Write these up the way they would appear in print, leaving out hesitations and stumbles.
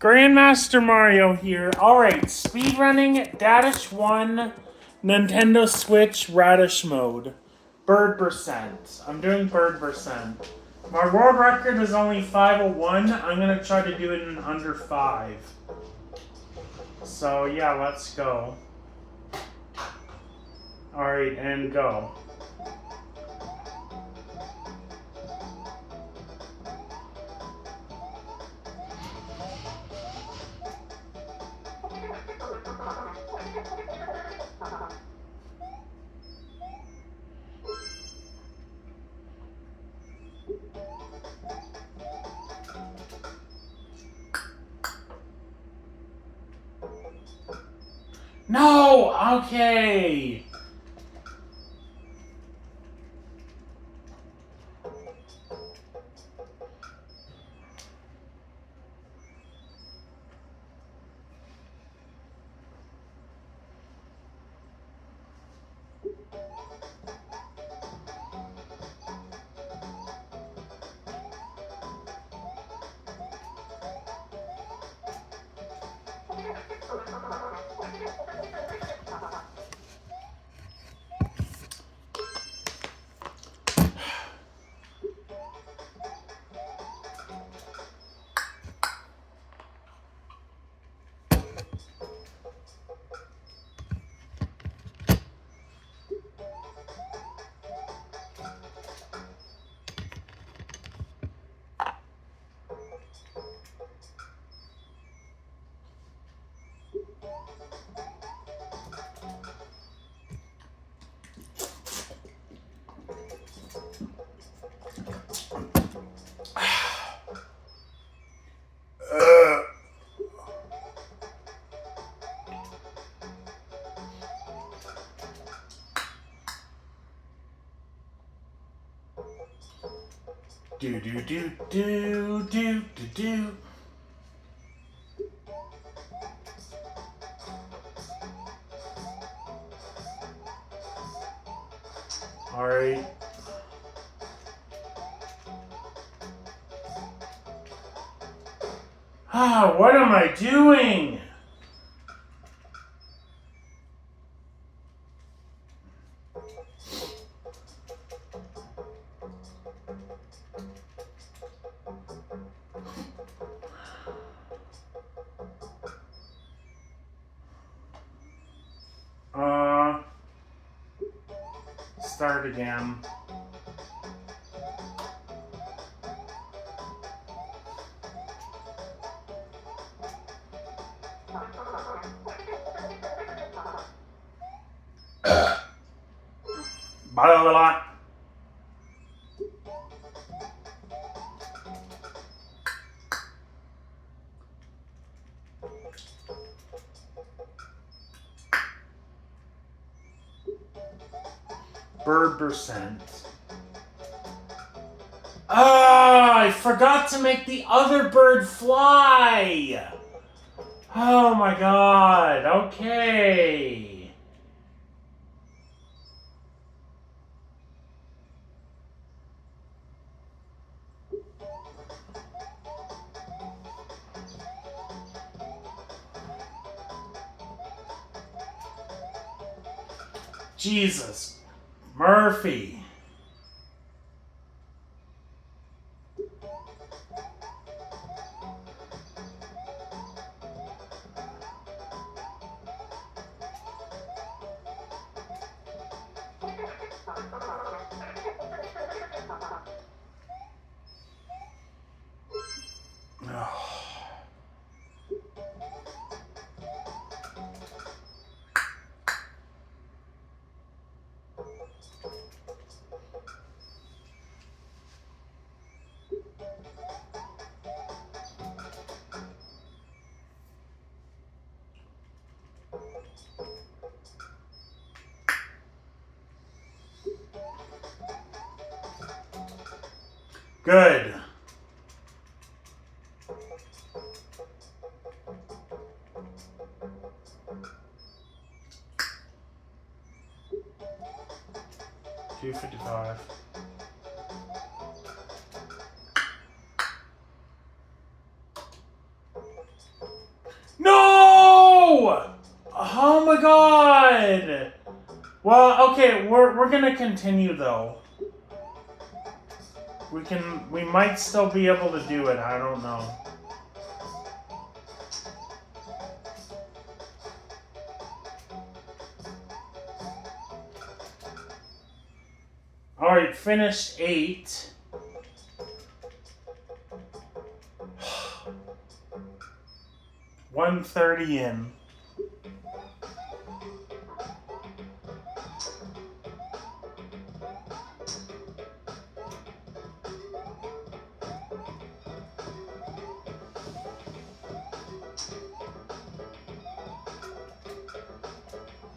Grandmaster Mario here. Alright, speedrunning Dadish 1 Nintendo Switch Radish mode. Bird percent. I'm doing bird percent. My world record is only 501. I'm going to try to do it in under 5. So yeah, let's go. Alright, and go. No! Okay! Do do do do do do do. Alright. What am I doing? Start again. Blah, blah, blah. Bird percent. I forgot to make the other bird fly. Oh my god. Okay. Jesus. Murphy. Good. $2.55. gonna continue though. We might still be able to do it, I don't know. Alright, finished 8. $130 in.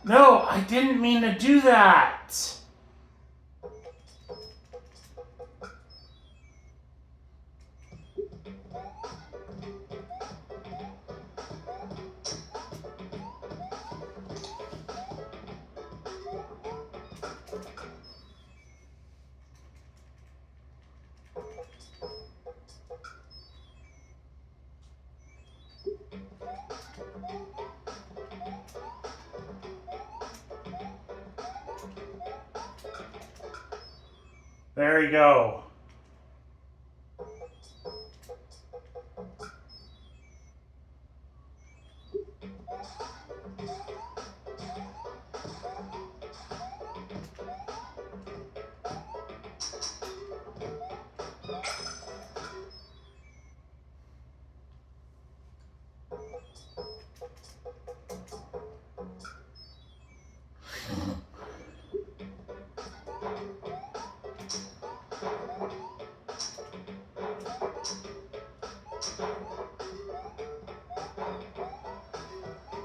No, I didn't mean to do that. There you go.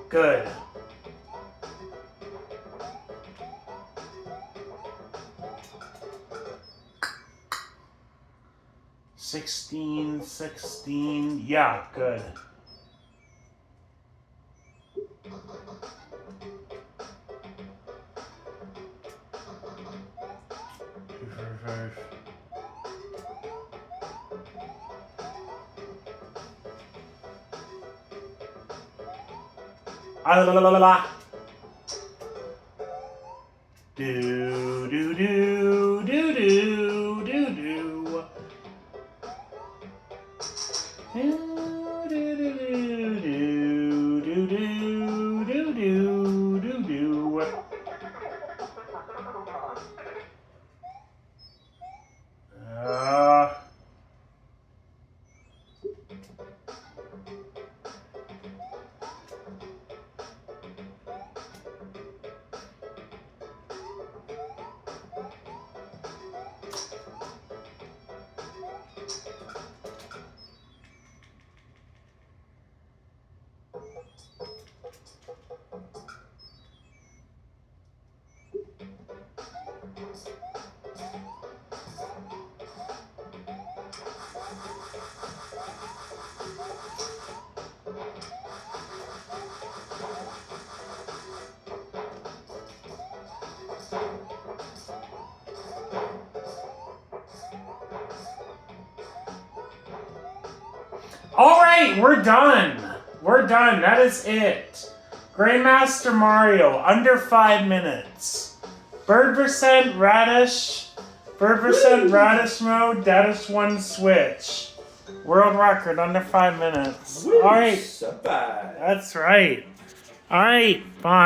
Good. $16. Yeah, good. Ah, la la la la la. Do do do do do do do. Do do do do do do do do do do. Alright, we're done. We're done. That is it. Grandmaster Mario, under 5 minutes. Bird percent radish. Bird percent radish mode, dadish 1 switch. World record, under 5 minutes. Alright. That's right. Alright, bye.